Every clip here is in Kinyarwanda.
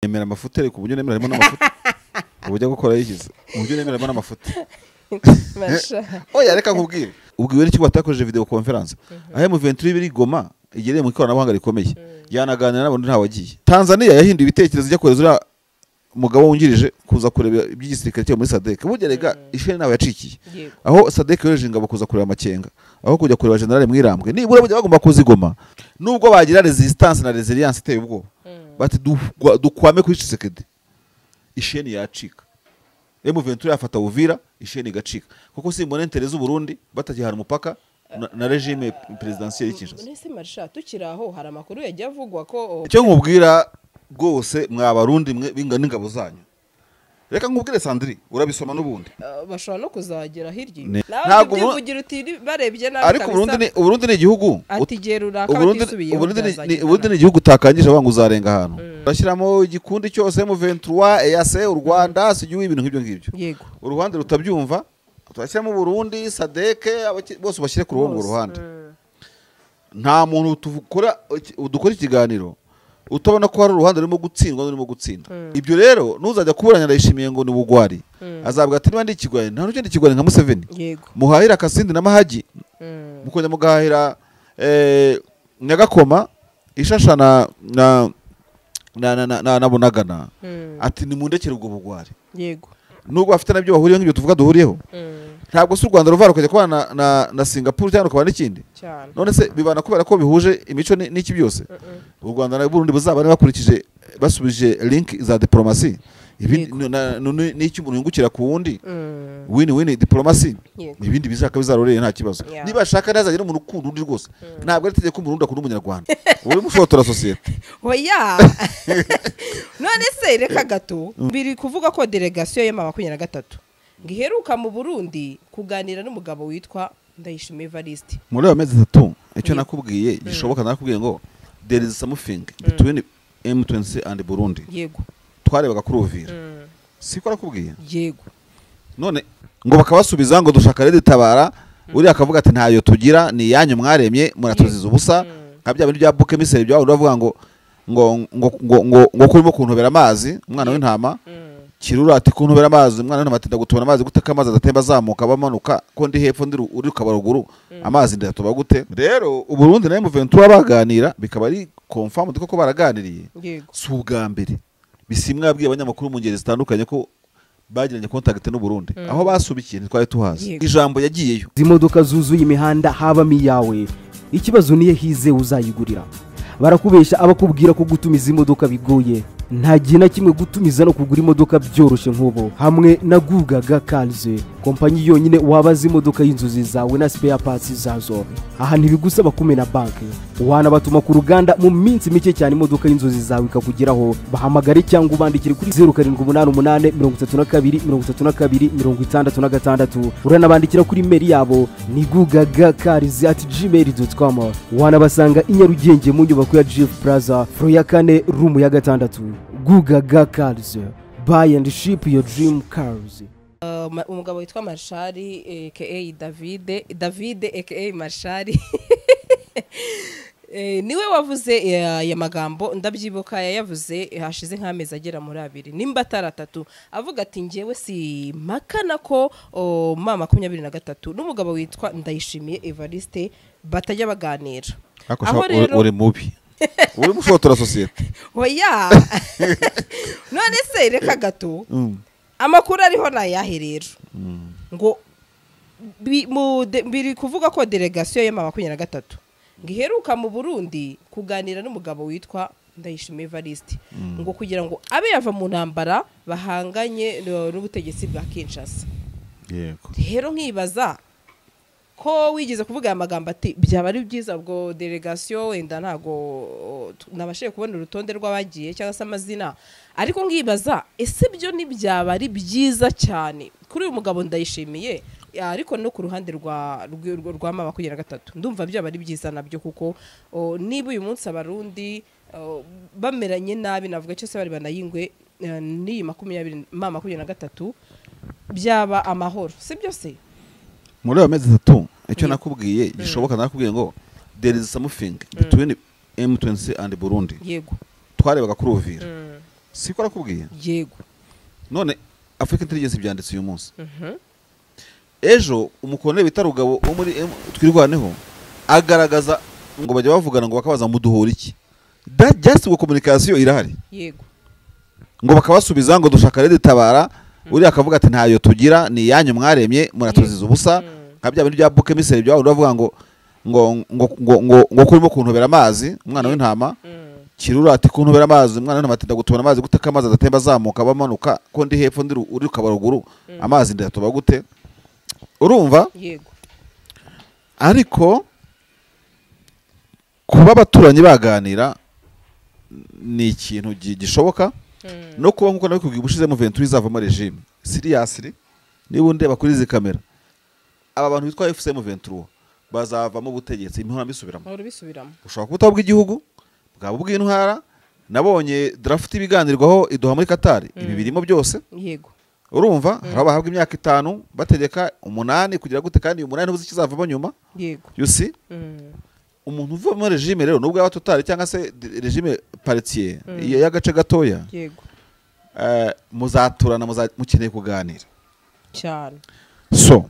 Nemera amafuta ariko uburyo nemera harimo n'amafuta ubujya gukora yigize uburyo nemera harimo n'amafuta oya reka nkubwire ubwiwe n'iki watakoje video conference ahe mu 23 biri Goma igereye mu ikoranabuhanga rikomeye yanaganira n'abantu nta wagiye Tanzania yahinduye ibitekerezo cyo koreza umugabo wungirije kuza kureba iby'igisirikare cyo muri SADC bugerega ishene nawe yacikiye aho SADC yoreje ingabo kuza kureba amakenga aho kujya kureba general Mwirambwe nibura bajya bagomba kuzigoma nubwo bagira resistance na resilience iteye ubwo bati dukwame kuri Tshisekedi ishene yacika M23 yafata Uvira ishene igacika kuko simbone intereze u Burundi batakihana umupaka na regime presidentielle y'Kinshasa nese marisha tukiraho hari amakuru yagiye avugwa ko cyo nkubwira rwose mwabarundi mwe bingana ingabo zanyu reka nkubwire Sandri urabisoma n'ubundi bashobora no kuzagera hirya ntabwo bivugira uti barebye nabi ariko Burundi ni igihugu atigerura kabisubiye Burundi ni igihugu utakangije abanga uzarenga ahantu bashyiramo igikundi cyose mu 23 EAC u Rwanda sigiye ibintu nk'ibyo ngibyo yego uruhande rutabyumva turashyiramo Burundi SADC bose bashyire ku ruhande nta muntu dukora ikiganiro utabona ko hari uruhande rurimo gutsindwa n'urimo gutsinda ibyo rero nuzajya kuburanya ndayishimiye ngo ni bugwari azavuga ati niba ndi ikigwari nta n'ugenda ikigwari nka Museveni muhahira Kasindi na Mahagi mukongera mugahahira Nyagakoma Ishashana na Bunagana ati ni mundekere ubwo bugwari yego nubwo bafite nabyo bahuriyeho nk'ibyo tuvuga duhuriyeho ntabwo su Rwanda ruvara kujya kubana na Singapore cyangwa kubana n'ikindi none se bibana kubera ko bihuje imico n'iki byose u Rwanda na Burundi buzabane bakurikije basubije link za diplomacy n'iki umuntu yungukira ku wundi win diplomacy ibindi bizaka bizaroreye nta kibazo niba ashaka nazagira umuntu ukunda undi rwose ntabwo ari tegeko Burundi akunda umunyarwanda uri mushotora societe oya none se reka gato biri kuvuga ko delegation y'23 ngiheruka mu Burundi kuganira n'umugabo witwa Ndayishimiye Evariste muri amezi 3 icyo nakubwiye gishoboka nakubwiye ngo there is something between M23 and Burundi yego twarebaga kuri Uvira siko nakubwiye yego none ngo bakabasubiza ngo dushaka rede tabara uri akavuga ati ntayo tugira ni yanyu mwaremye muratuziza ubusa nka bya bintu bya buke misere bya uravuga ngo kurimo kuntobera amazi umwana w'intama kirura ati kuntobera amazi umwana w'intama ati ndagutubona amazi gutaka amazi adatemba azamuka bamanuka ko ndi hepfo ndi uri kabaruguru amazi ndatoba gute rero u Burundi na M23 baganira bikaba ari confirm ko baraganiriye si ubwa mbere bisimwa yabwiye abanyamakuru mu ngeri zitandukanye ko bagiranye contact n'u Burundi aho basubikiye ntitwaye tuhazi ijambo yagiyeyo imodoka zuzuye imihanda habamo iyawe ikibazo niye hize uzayigurira barakubesha abakubwira ko gutumiza imodoka bigoye nta gihe na kimwe gutumiza no kugura imodoka byoroshye nk'ubu hamwe na Gugaga Cars kompanyi yonyine wabaza imodoka y'inzozi zawe na spare parts zazo aha ntibigusaba kumena banki wanabatuma ku ruganda mu minsi mike cyane imodoka y'inzozi zawe ikakugeraho bahamagare cyangwa ubandikire kuri 0788 32 32 uranabandikira kuri mail yabo ni gugagacars@gmail.com wanabasanga i Nyarugenge mu nyubako ya GF Plaza floor ya 4 room ya 6 Gugaga Cars buy and ship your dream cars umugabo witwa Marshali aka David aka Marshali niwe wavuze ya magambo ndabyibuka yavuze hashize nk'amezi agera muri 2 nimba 3 avuga ati ngewe si makana ko mama 23 n'umugabo witwa Ndayishimiye Evariste batajya baganira aho rero uri mubi uri mushotora societe oya none se reka gato amakuru ariho nayahe rero ngo biri kuvuga ko delegation y'23 ngiheruka mu Burundi kuganira n'umugabo witwa Ndayishimiye Evariste ngo kugira ngo abe yava mu ntambara bahanganye n'ubutegetsi bwa Kinshasa yego rero nkibaza ko wigeze kuvuga amagambo ati byaba ari byiza bwo delegation wenda ntago nabashiye kubona urutonde rw'abagiye cyangwa se amazina ariko ngibaza ese byo ni byaba ari byiza cyane kuri uyu mugabo Ndayishimiye ariko no ku ruhande rwa 23 ndumva byaba ari byiza nabyo kuko niba uyu munsi abarundi bameranye nabi navuga cyo se bari banayingwe ni 23 byaba amahoro sibyo se muri amezi 3 icyo nakubwiye gishoboka nakubwiye ngo there is something between M23 and Burundi yego twarebaga kuri Uvira siko nakubwiye yego none Africa Intelligence byanditse uyu munsi ejo umukoloneli bita Rugabo wo muri twirwaneho agaragaza ngo bajya bavugana ngo bakabaza muduhora iki just ngo communication irahari yego ngo bakabasubiza ngo dushaka rede tabara uri akavuga ati ntayo tugira ni yanyu mwaremye muratuziza ubusa nka bya bintu bya buke misere bya bavuga ngo kurimo kuntobera amazi umwana w'intama kirura ati kuntobera amazi umwana w'intama ati ndagutubona amazi gute kamazi adatemba azamuka bamanuka ko ndi hepfo ndi uri kabaruguru amazi ndatoba gute urumva yego ariko kuba abaturanyi baganira ni ikintu gishoboka no kuba nkuko nabikubwiye ubushize mu Ventura izavamo regime seriously niba undeba kuri izi kamera aba bantu bitwa FCM Ventura bazavamo ubutegetsi impora bisubiramo ushobora kuba utabwa igihugu bwabo bw'intwara nabonye draft ibiganirwaho iduha muri Qatar ibi birimo byose yego urumva bahabwa imyaka 5 bategeka 8 kugira gute kandi 8 ntuzi kizavamo nyuma yego you see umuntu uva mu regime rero nubwo aba total cyangwa se regime partier y'agace gatoya yego muzaturana mukeneye kuganira cyane so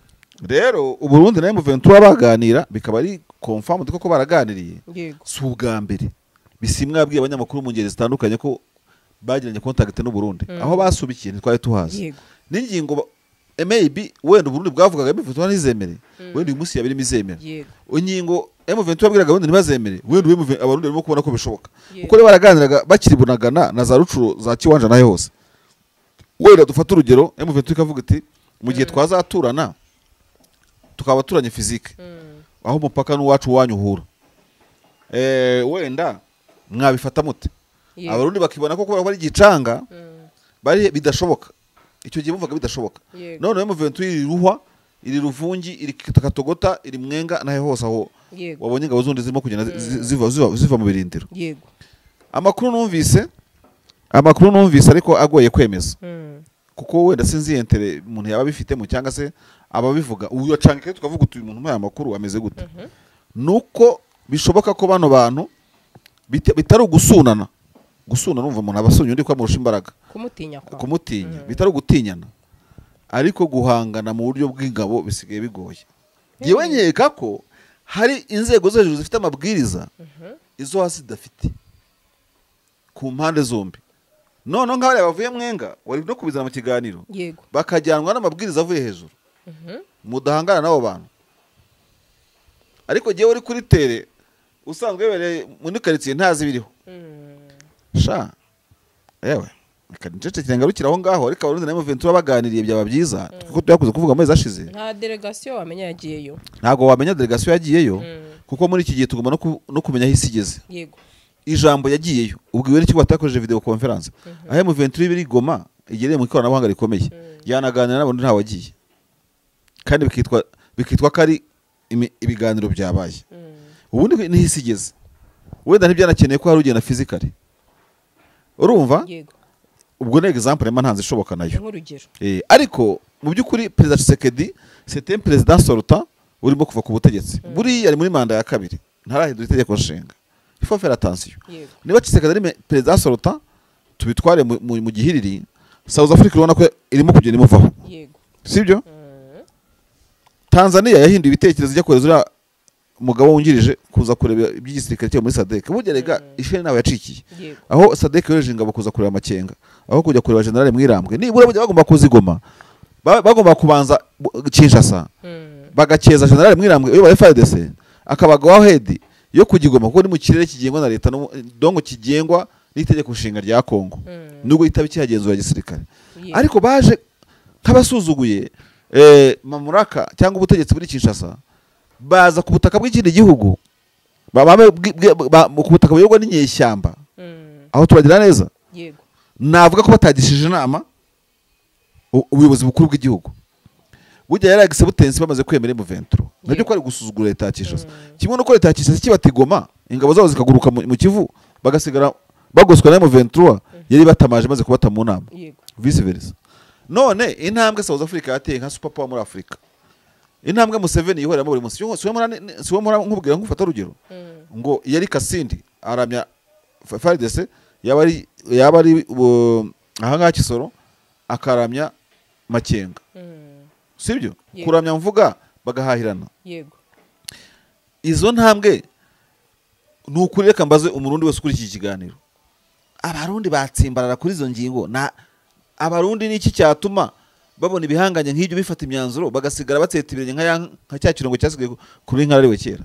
rero uburundi nayo mu Ventura baganira bikaba ari confirm ko baraganiriye si ubwa mbere bisimwa yabwiye abanyamakuru mu ngeri zitandukanye ko bagiranye contact n'u Burundi aho basubikiye ntitwaye tuhazi n'ingingo maybe wenda Burundi bwavugaga bivuga n'izemere wenda uyu munsi yabiri mizemere ingingo M23 yabwiraga wenda ntibazemere wenda abarundi barimo kubona ko bishoboka uko rero baraganiraga bakiri Bunagana na za Rucuro za Kiwanja nayo hose wenda dufata urugero M23 ikavuga iti mu gihe twazaturana tukaba turanye physique aho umupaka n'uwacu wanyuhura wenda mwabifata mute abarundi bakibona ko kuba bari gicanga bari bidashoboka icyo gihe bumvaga bidashoboka none M23 iriruhwa iri Ruvungi iri Katogota iri Mwenga nahe hose aho wabonye ingabo zundi zirimo kugenda ziva mu birindiro amakuru numvise ariko agoye kwemeza kuko wenda sinzi yentere umuntu yaba bifitemo cyangwa se ababivuga uyu acangike tukavuga utu umuntu mpaya makuru ameze gute nuko bishoboka ko bano bantu bitari ugusunana numva umuntu abasunya undi kwamurusha imbaraga kumutinya bitari ugutinyana ariko guhangana mu buryo bw'ingabo bisigaye bigoye yewe nkeka ko hari inzego zo hejuru zifite amabwiriza izo hasi dafite ku mpande zombi none nk'abari bavuye Mwenga wari no kubizana mu kiganiro bakajyanwa n'amabwiriza avuye hejuru mudahangana nabo bantu ariko giye uri kuri tere usanzwe webereye muri quartier ntazi biriho sha yewe Nicece kirengarukira aho ngaho ariko abarundi na Ventura baganiriye byaba byiza kuko tuyakuze kuvuga amezi ashize nta delegation wamenya yagiyeyo ntago wamenya delegation yagiyeyo kuko muri iki gihe tugomba no kumenya aho isigeze yego ijambo yagiyeyo ubwiwe n'iki watakoje video conference aho Ventura ibiri Goma igereye mu ikoranabuhanga rikomeye yanaganira nabo nta wagiye kandi bikitwa kari ibiganiro byabaye ubundi ni hisigeze wenda ntibyanakeneye ko hari ugenda physically urumva ubwo ne example ntanze ishoboka nayo ariko mu byukuri President Tshisekedi c'est un président sortant urimo kuva ku butegetsi buri yari muri manda ya kabiri ntarahindura itegeko nshinga il faut faire attention niba Tshisekedi ari président sortant tubitware mu gihiriri South Africa urabona ko irimo kugenda imuvaho sibyo Tanzania yahinduye ibitekerezo ijya koreza umugabo wungirije kuza kureba iby'igisirikare cyo muri SADC bugerega ishene nawe yacikiye aho SADC yoreje ingabo kuza kureba amakenga aho kujya kureba general Mwirambwe nibura bajya bagomba kuzigoma bagomba kubanza Kinshasa bagakeza general Mwirambwe iyo ba FARDC akabagaho head yo kugigoma kuko ni mu kirere kigengwa na leta dongo kigengwa n'itegeko nshinga rya Kongo nubwo itaba cyagenzura gisirikare ariko baje nk'abasuzuguye Mamuraka cyangwa ubutegetsi buri Kinshasa baza ku butaka bw'ikindi gihugu ku butaka buyoborwa n'inyeshyamba aho turagira neza navuga ko batagishije inama ubuyobozi bukuru bw'igihugu burya yaragise butensi bamaze kwemera M23 nabyo ko ari gusuzugura leta ya Kinshasa kimwe nuko leta ya Kinshasa kibatigoma ingabo zabo zikaguruka mu Kivu bagasigara bagoswa na M23 yari batamaje maze kubata mu nama vice versa none intambwe South Africa yateye nka super power muri Afrika intambwe Museveni yihorera muri munsi siwe nkubwira nkufata urugero ngo yari Kasindi aramya FARDC yaba ari ahangaha Kisoro akaramya Makenga sibyo kuramya mvuga bagahahirana yego izo ntambwe nukuri reka mbaze umurundi wese kuri iki kiganiro abarundi batsimbarara kuri izo ngingo na abarundi niki cyatuma babona ibihanganye nk'ibyo bifata imyanzuro bagasigara batseta ibirenge nka cya kirongo cyasigaye kuri inka ariwe kera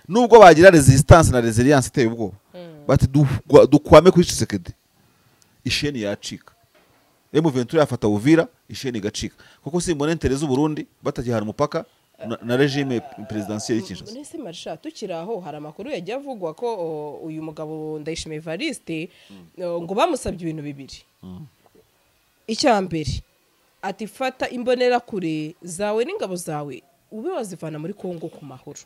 nubwo bagira resistance na resilience iteye ubwoba bati dukwame kuri Tshisekedi isheni yacika M23 yafata Uvira isheni igacika kuko simbone intereze z'Uburundi batakihana umupaka na regime presidentielle y'Kinshasa. Nese marisha tukiraho hari amakuru yagiye avugwa ko uyu mugabo Ndayishimiye Evariste ngo bamusabye ibintu bibiri. Icyambere ati fata imbonera kure zawe n'ingabo zawe ube wazivana muri Kongo ku mahoro.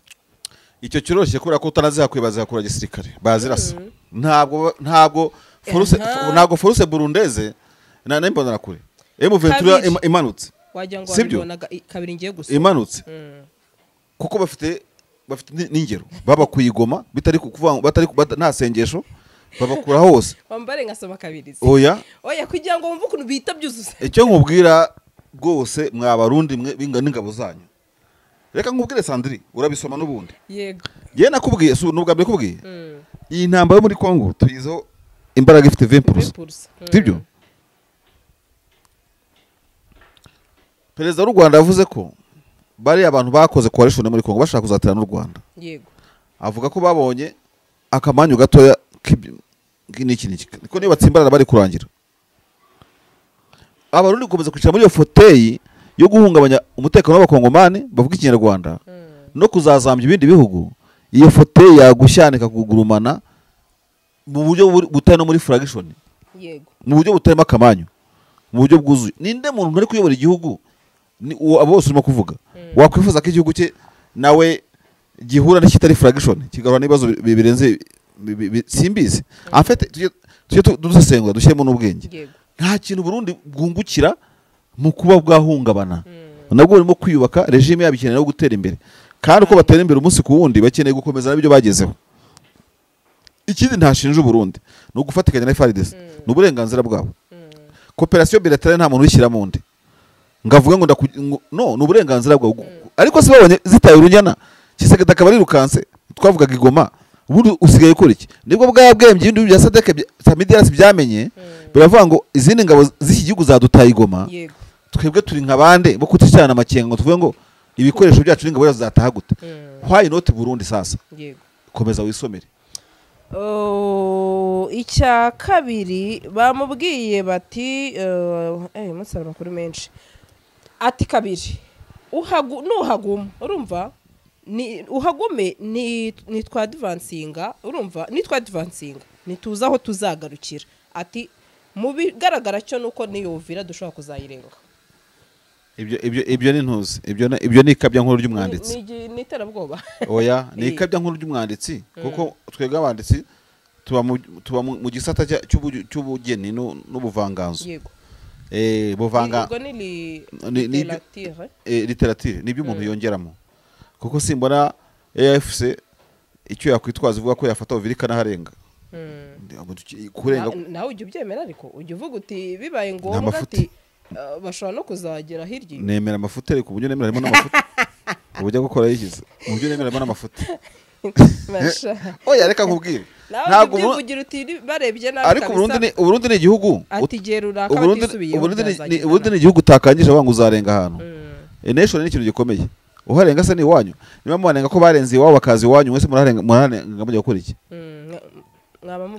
Icyo kiroroshye kubera ko utanaziha kwibaza kura gisirikare bazirasa. Ntabwo force burundeze na imbonera kure. M23 imanutse. Wagira ngo wabibonaga kabiri ngiye gusa imanutse kuko bafite n'ingero baba kuyigoma bitari kuvuga batari nta sengesho babakura hose wambare ngasoma kabiri oya kugira ngo wumve ukuntu bita byuzuza icyo nkubwira rwose mwabarundi mwe binga n'ingabo zanyu reka nkubwire Sandri urabisoma n'ubundi yego ye nakubwiye nubwo abye kubwiye iyi ntambara yo muri Kongo tuyizo imbaraga ifite 20% tibyo Perezida w'u Rwanda yavuze ko bari abantu bakoze coalition muri Kongo bashaka kuzatera n'u Rwanda yego avuga ko babonye akamanyu gatoya niki niko niba batsimbarara bari kurangira abarundi gukomeza kwicara muri iyo fauteuil yo guhungabanya umutekano w'abakongomani bavuga ikinyarwanda no kuzazambya ibindi bihugu iyo fauteuil yagushanika kugurumana mu buryo butari no muri fraction yego mu buryo butarimo akamanyu mu buryo bwuzuye ninde muntu ari kuyobora igihugu bose urimo kuvuga wakwifuza ko igihugu cye nawe gihura n'ikitari fraction kigarura n'ibibazo birenze simbizi en fait tujye dusesengura dushyemo n'ubwenge nta kintu Burundi bwungukira mu kuba bwahungabana nabwo urimo kwiyubaka regime yabikeneye no gutera imbere kandi uko batera imbere umunsi ku wundi bakeneye gukomeza n'ibyo bagezeho ikindi ntashinja Burundi no gufatikanya na FARDC n'uburenganzira bwabo coopération bilaterale nta muntu wishyira mu ndi ngavuga ngo no n'uburenganzira bwabo ariko se babonye zitaye urunyana Tshisekedi akaba ari rukanse twavugaga igoma ubundi usigaye ukora iki nibwo bwabwembye ibindi bya Sadek Samidias byamenye biravuga ngo izindi ngabo z'iki gihugu zadutaye igoma twebwe turi nk'abande bo kuticana Makenga ngo tuvuge ngo ibikoresho byacu n'ingabo yazo zataha gute why not Burundi sasa komeza wisomere icya kabiri bamubwiye bati musaba makuru menshi ati kabiri nuhaguma urumva ni uhagume ni twa advancinga urumva ni twa advancinga nituza aho tuzagarukira ati mu bigaragara cyo nuko niyo Uvira dushobora kuzayirenga ibyo ni ntuzi ibyo ni ikabya nkuru ry'umwanditsi ni terabwoba oya ni ikabya nkuru ry'umwanditsi kuko twebwe abanditsi tuba mu gisata cy'ubugeni n'ubuvanganzo yego buvanga ubwo ni literature nibyo umuntu yongeramo kuko simbona AFC icyo yakwitwaza ivuga ko yafata Uvira ikanaharenga kurenga nawe ujye ubyemera ariko ujye uvuga uti bibaye ngombwa ati bashobora no kuzagera hirya nemera amafuta ariko uburyo nemera harimo n'amafuta ubujya gukora yigize uburyo nemera harimo n'amafuta oya reka nkubwire ntabwo uvugira uti barebye nabi ariko Burundi ni igihugu atigerura Burundi ni igihugu utakangije wanga uzarenga ahantu nation ni ikintu gikomeye uharenga se ni iwanyu niba muharenga ko barenze iwabo bakazi iwanyu mwese murarenga mujya gukora iki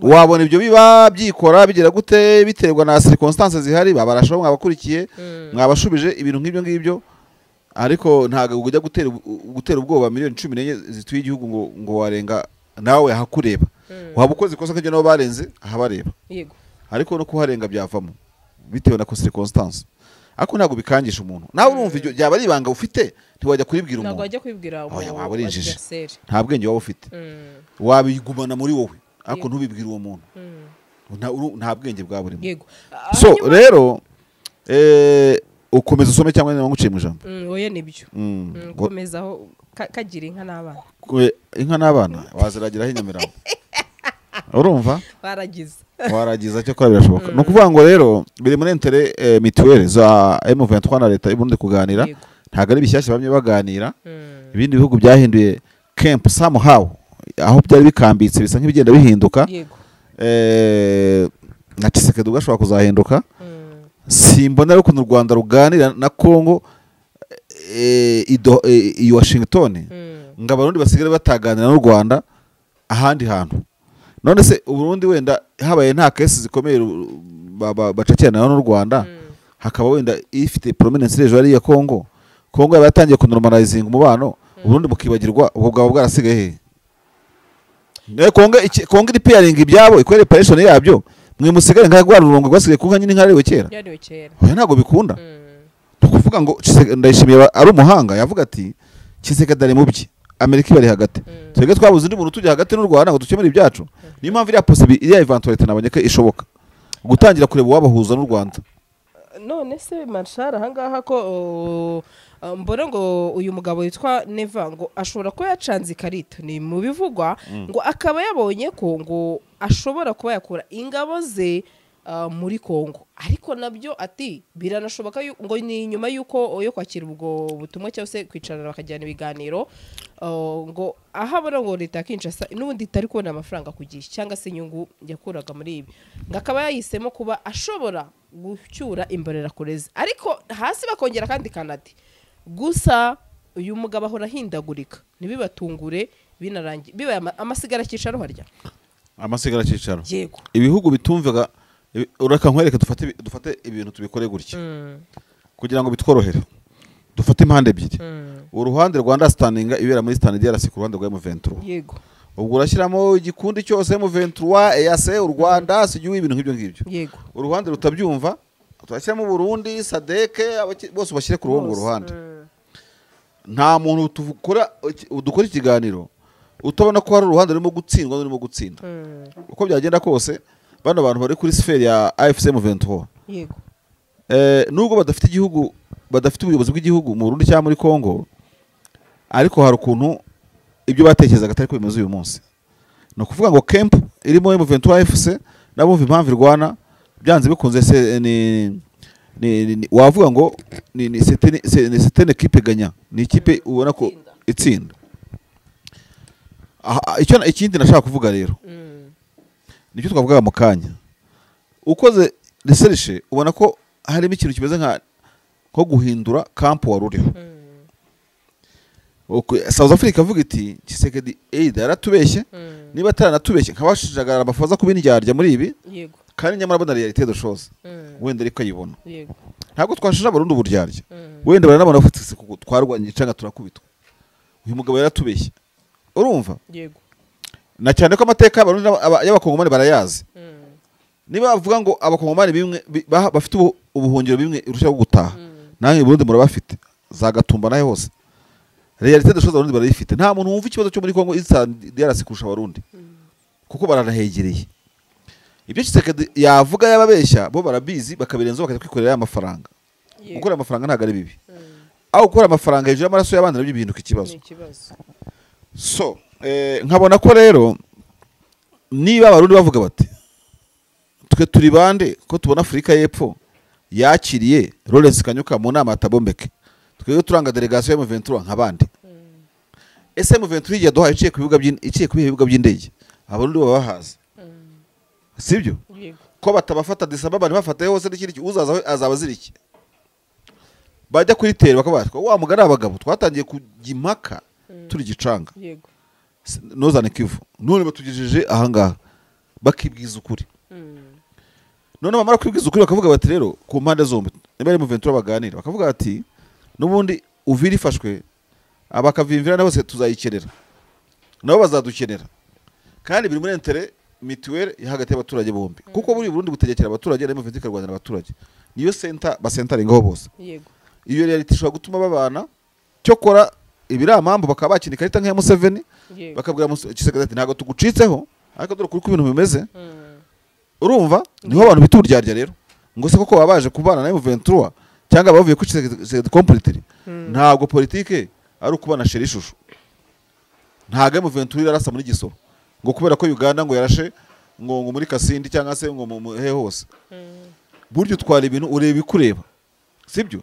wabona ibyo biba byikora bigira gute biterwa na circonstances zihari babarashaho mwabakurikiye mwabashubije ibintu nk'ibyo ngibyo ariko ntago ujya gutera ubwoba miliyoni 14 zituye igihugu ngo warenga nawe hakureba waba ukoze ikosa kajya nabo barenze ahabareba yego ariko no kuharenga byavamo bitewe na circonstances ariko ntago bikangisha umuntu nawe urumva ibyo byaba ari ibanga ufite ntiwajya kuribwira umuntu ntago wajya kwibwira waba urinjije nta bwenge waba ufite wabigumana muri wowe ariko ntubibwire uwo muntu nta bwenge bwa buri yego so rero ukomeza usome cyangwa niba nguciye mu ijambo oya nibyo ukomezaho kagira inka n'abana inka n'abana waziragiraho Inyamirambo urumva baragize waragiza cyo kora birashoboka no kuvuga ngo rero biri muri intere mituweli za M23 na leta y'Uburundi kuganira Yego. ntago ari bishyashya bamwe baganira ibindi bihugu byahinduye camp somehow aho byari bikambitse bisa nk'ibigenda bihinduka yego na Tshisekedi ugashobora kuzahinduka simbona rero ukuntu u Rwanda ruganira na Congo i Washington ngo abarundi basigare bataganira n'u Rwanda ahandi hantu none se Uburundi wenda habaye nta kesi zikomeye bacakirana n'u Rwanda hakaba wenda ifite prominence rejo ari ya Congo yaba yatangiye kunormalizing umubano Uburundi bukibagirwa ubwo bwaba bwarasigaye he Congo iri pairing ibyabo ikorera operation yabyo mwe musigare nka gwa rurongo gwasigaye kunka nyine nkariwe kera oya ntago bikunda tukuvuga ngo ndayishimiye ari umuhanga yavuga ati Tshisekedi ari mubyi Amerika bari hagati twege twabuze ndi muntu tujya hagati n'u Rwanda ngo dukemure ibyacu niyo mpamvu iriya possibility iriya eventuality nabonye ko ishoboka gutangira kureba uwabahuza n'u Rwanda none se Marshal ahangaha ko mbona ngo uyu mugabo witwa Neva ngo ashobora kuba yacanze ikarita ni mu bivugwa ngo akaba yabonye ko ngo ashobora kuba yakura ingabo ze muri Kongo ariko nabyo ati biranashoboka ngo ni nyuma yuko yo kwakira ubwo butumwa cyangwa se kwicarana bakajyana ibiganiro ngo ahabona ngo leta Kinshasa n'ubundi itari kubona amafaranga ku gihe cyangwa se inyungu yakuraga muri ibi ngo akaba yahisemo kuba ashobora gucyura imborera kureze ariko hasi bakongera kandi kanati gusa uyu mugabo ahora hindagurika nibibatungure binarangiye bibaye amasigara cyicaro harya amasigara cyicaro yego ibihugu bitumvaga uraka nkwereke dufate ibintu tubikore gutya kugira ngo bitworohere dufate impande ebyiri uruhande rwa understanding ibera muri stand DRC ku ruhande rwa M23 yego ubwo urashyiramo igikundi cyose M23 EAC u Rwanda sigiye ibintu nk'ibyo ngibyo yego uruhande rutabyumva turashyiramo Burundi SADC bose bashyire ku ruhande ruhande nta muntu dukora ikiganiro utabona ko hari uruhande rurimo gutsindwa n'urimo gutsinda uko byagenda kose bano bantu bari kuri sfere ya AFC M23 yego nubwo badafite igihugu badafite ubuyobozi bw'igihugu mu Burundi cyangwa muri Kongo ariko hari ukuntu ibyo batekerezaga atari ko bimeze uyu munsi no kuvuga ngo camp irimo M23 AFC nabumva impamvu irwana byanze bikunze se ni wavuga ngo ni c'était une équipe gagnant ni ikipe ubona ko itsinda icyo ikindi nashaka kuvuga rero nicyo twavugaga mu kanya ukoze research ubona ko harimo ikintu kimeze nko guhindura camp waruriho South Africa avuga iti Tshisekedi yaratubeshye niba ataranatubeshye nkabashijagara abafaza kubindyarya muri ibi yego kandi nyamara bona reality de choses wenda ariko ayibona yego ntabwo twashije abarundi uburyarya wenda baranabona bafutse twarwanye canga turakubitwa uyu mugabo yaratubeshye urumva yego na cyane ko amateka y'abarundi y'abakongomani barayazi niba bavuga ngo abakongomani bimwe bafite ubuhungiro bimwe urushaho gutaha nange Burundi murabafite zagatumba nayo hose reality de choses abarundi barayifite nta muntu wumva ikibazo cyo muri Kongo isa DRC kurusha abarundi kuko baranahegereye ibyo Tshisekedi yavuga yababeshya bo barabizi bakabirenzaho bakajya kwikorera amafaranga gukora amafaranga ntago ari bibi aho gukora amafaranga hejuru y'amaraso y'abandi nabyo bihinduka ikibazo so nkabona ko rero niba abarundi bavuga bati twe turi bande ko tubona Afurika y'Epfo yakiriye Lawrence Kanyuka mu nama atabombeke twebwe turanga delegation ya M23 nk'abandi ese M23 igiye duhaye iciye ku bibuga by'indege abarundi baba bahaza sibyo ko batabafata disababa ntibafata hose n'ikindi uzaza azaba ziriki bajya kuri tera bakabatwa wa mugara abagabo twatangiye kujimaka turi gicanga yego nozane Kivu none batugejeje ahangaha bakibwiza ukuri none bamara kwibwiza ukuri bakavuga bati rero ku mpande zombi niba ari M23 baganira bakavuga ati nubundi uvira ifashwe abakavimvira na bose tuzayikenera nabo bazadukenera kandi biri muri intere mituweli hagati y'abaturage bombi kuko buri Burundi butegekera abaturage na M23 Rwanda n'abaturage niyo center basentaringaho bose yego iyo reality ishobora gutuma babana cyo kora ibiramambo bakaba bakina ikarita nka M7 bakabwira Tshisekedi ati ntago tugucitseho ariko dore kuri ibintu bimeze urumva niho abantu bituryarya rero ngo se koko babaje kubana na M23 cyangwa bavuye ku Tshisekedi completely ntago politike ari ukubana sheri ishusho ntago M23 irarasa muri gisoro ngo kubera ko Uganda ngo yarashe ngo muri Kasindi cyangwa se ngo mu he hose buryo utwara ibintu ureba ikureba sibyo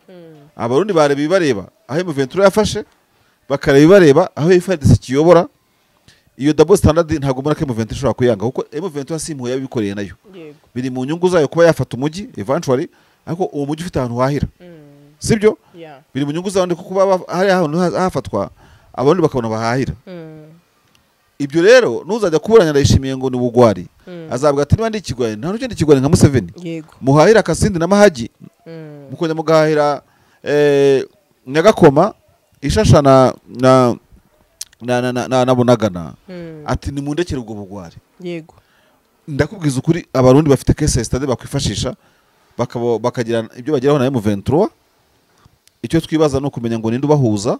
abarundi bareba ibareba aho M23 yafashe bakareba ibareba aho FARDC kiyobora iyo double standard ntago muri M23 ishobora kuyanga kuko M23 simpuye yabikoreye nayo biri mu nyungu zayo kuba yafata umujyi eventually ariko uwo mujyi ufite ahantu wahira sibyo biri mu nyungu zawo kuko hari ahantu hafatwa abarundi bakabona bahahira ibyo rero nuzajya kuburanya Ndayishimiye ngo ni bugwari azabwa ati niba ndi ikigwari nta n'undi kigwari nka Museveni muhahira Kasindi na Mahagi mukonya mugahira Nyagakoma Ishashana na Bunagana ati ni mundekere ubwo bugwari yego ndakubwiza ukuri abarundi bafite case study bakwifashisha bakagira ibyo bageraho na M23 icyo twibaza no kumenya ngo ninde ubahuza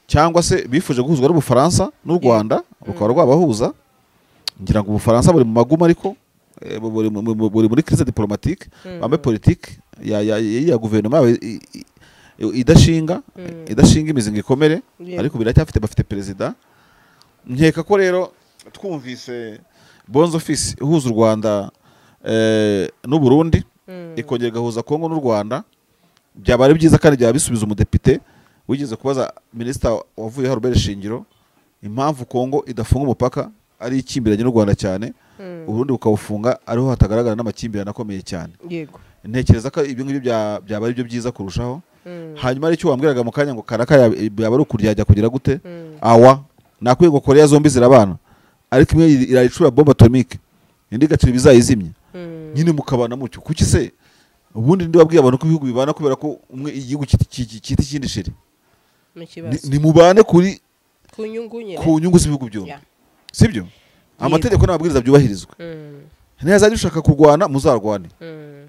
cyangwa se bifuje guhuzwa n'Ubufaransa n'u Rwanda rukaba rwabahuza ngira ngo Ubufaransa buri mu maguma ariko buri muri crise diplomatique bambe politique ya gouvernement idashinga imizinga ikomere ariko biracyafite bafite perezida nkeka ko rero twumvise Bonzo Office ihuza u Rwanda n'u Burundi ikongera gahuza Kongo n'u Rwanda byaba ari byiza kandi byaba bisubiza umudepite wigeze kubaza minister wavuye Robert Shingiro impamvu Kongo idafunga umupaka ari ikimbiranye n'u Rwanda cyane Burundi bukawufunga ariho hatagaragara n'amakimbirane akomeye cyane yego ntekereza ko ibyo ngibyo byaba ari byo byiza kurushaho hanyuma ari cyo wambwiraga mu kanya ngo Karaka yaba ari ukuryajya kugira gute awa nakwiye ngo Korea zombi zirabana ariko imwe irayicura bombe atomique indi gacira bizayizimya nyine mukabana mucyo kuki se ubundi ndi wabwiye abantu ko ibihugu bibana kubera ko umwe igihugu kiti kindi shiri ni mubane kuri ku nyungu z'ibihugu byombi sibyo amategeko n'amabwiriza byubahirizwe ntiyazajya ushaka kurwana muzarwane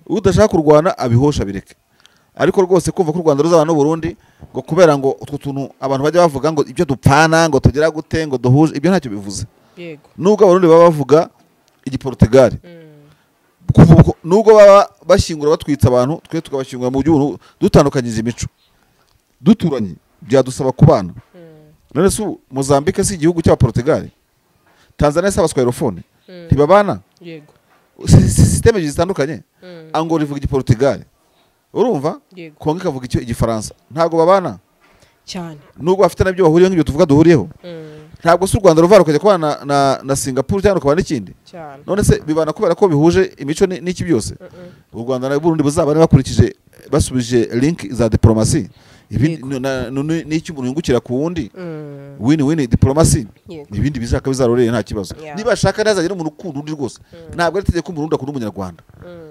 udashaka kurwana abihosha bireke ariko rwose kumva ko u Rwanda ruzabana n'u Burundi ngo kubera ngo utwo tuntu abantu bajya bavuga ngo ibyo dupfana ngo tugira gute ngo duhuje ibyo ntacyo bivuze nubwo abarundi baba bavuga igiportugal nubwo baba bashyingura batwitsa abantu twe tukabashyingura mu buryo dutandukanyije imico duturanye byadusaba kubana none se Mozambique si igihugu cya Portugal Tanzania si abaswahilofone ntibabana yego systeme zitandukanye Angola ivuga igiportugal urumva Kongo ikavuga igifaransa ntago babana cyane nubwo bafite nabyo bahuriyeho nk'ibyo tuvuga duhuriyeho ntabwo si u Rwanda ruvara kujya kubana na Singapore cyangwa kubana n'ikindi none se bibana kubera ko bihuje imico n'iki byose u Rwanda na Burundi buzabane bakurikije basubije link za diplomasi n'icyo umuntu yungukira ku wundi win diplomasi ibindi bizaka bizaroreye nta kibazo niba ashaka nazanye n'umuntu ukunda undi rwose ntabwo ari itegeko ko umurundi akunda umunyarwanda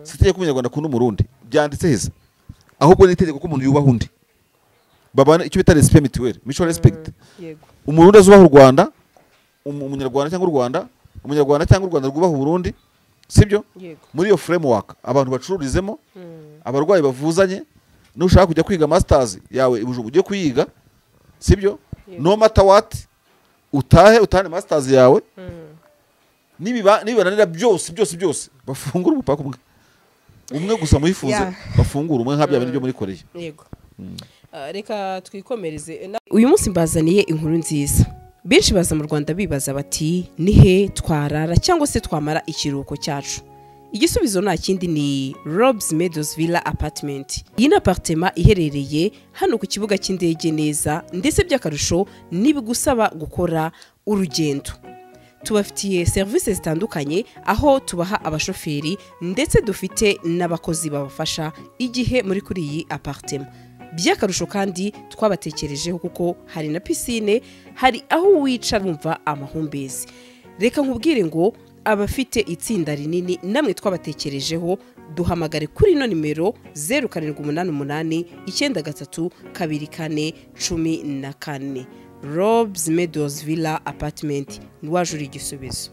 si itegeko ko umunyarwanda akunda umurundi byanditse heza ahubwo ni itegeko ko umuntu yubaha undi babana icyo bita respect mutuel mutual respect umurundi azubaha u Rwanda umunyarwanda cyangwa u Rwanda umunyarwanda cyangwa u Rwanda rwubaha Burundi sibyo muri iyo framework abantu bacururizemo abarwayi bavuzanye nushaka kujya kwiga masters yawe ibujumbu ugiye kuyiga sibyo no matter what utane masters yawe nibananira byose bafungura umupaka umwe gusa muyifuze bafungura umwe nka bya bintu byo muri Korea yego reka twikomereze uyu munsi mbazaniye inkuru nziza benshi baza mu Rwanda bibaza bati nihe twarara cyangwa se twamara ikiruhuko cyacu igisubizo nta kindi ni Rob's Meadows Villa Apartment iyi ni apartment iherereye hano ku kibuga cy'indege neza ndetse by'akarusho nibigusaba gukora urugendo tubafitiye service zitandukanye aho tubaha abashoferi ndetse dufite n'abakozi babafasha igihe muri kuri iyi apartment by'akarusho kandi twabatekerejeho kuko hari na piscine hari aho wicara wumva amahumbezi reka nkubwire ngo abafite itsinda rinini namwe twabatekerejeho duhamagare kuri ino nimero 0788 93 24 14 Rob's Meadows Villa Apartment niwajura igisubizo.